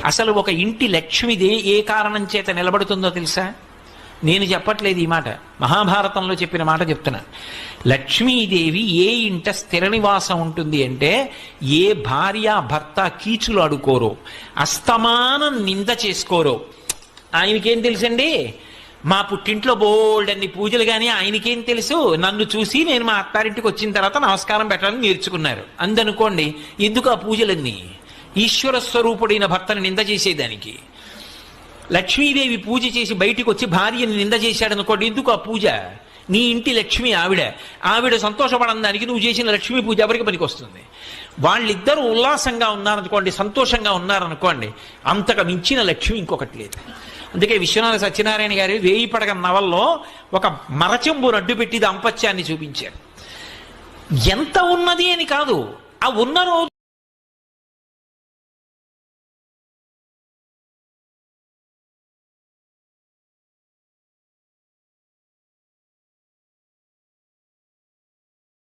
అసలు ఒక ఇంటి లక్ష్మిది ఏ కారణం చేత నిలబడుతుందో తెలుసా? నేను చెప్పట్లేదు ఈ మాట, మహాభారతంలో చెప్పిన మాట చెప్తున్నా. లక్ష్మీదేవి ఏ ఇంట స్థిర నివాసం ఉంటుంది అంటే, ఏ భార్య భర్త కీచులు అడుకోరో, అస్తమానం నింద చేసుకోరో. ఆయనకేం తెలుసండి, మా పుట్టింట్లో బోల్డన్ని పూజలు, కానీ ఆయనకేం తెలుసు, నన్ను చూసి నేను మా అత్తారింటికి వచ్చిన తర్వాత నమస్కారం పెట్టాలని నేర్చుకున్నారు అందనుకోండి. ఎందుకు ఆ పూజలన్నీ? ఈశ్వర స్వరూపుడైన భర్తను నింద చేసేదానికి. లక్ష్మీదేవి పూజ చేసి బయటికి వచ్చి భార్యని నింద చేశాడనుకోండి, ఎందుకు ఆ పూజ? నీ ఇంటి లక్ష్మి ఆవిడ సంతోషపడడానికి నువ్వు చేసిన లక్ష్మీ పూజ ఎవరికి పనికి వస్తుంది? వాళ్ళిద్దరూ ఉల్లాసంగా ఉన్నారనుకోండి, సంతోషంగా ఉన్నారనుకోండి, అంతకు మించిన లక్ష్మి ఇంకొకటి లేదు. అందుకే విశ్వనాథ సత్యనారాయణ గారి 1000 పడగ నవల్లో ఒక మరచెంబును అడ్డు పెట్టి దాంపత్యాన్ని చూపించారు. ఎంత ఉన్నది అని కాదు, ఆ ఉన్న రోజు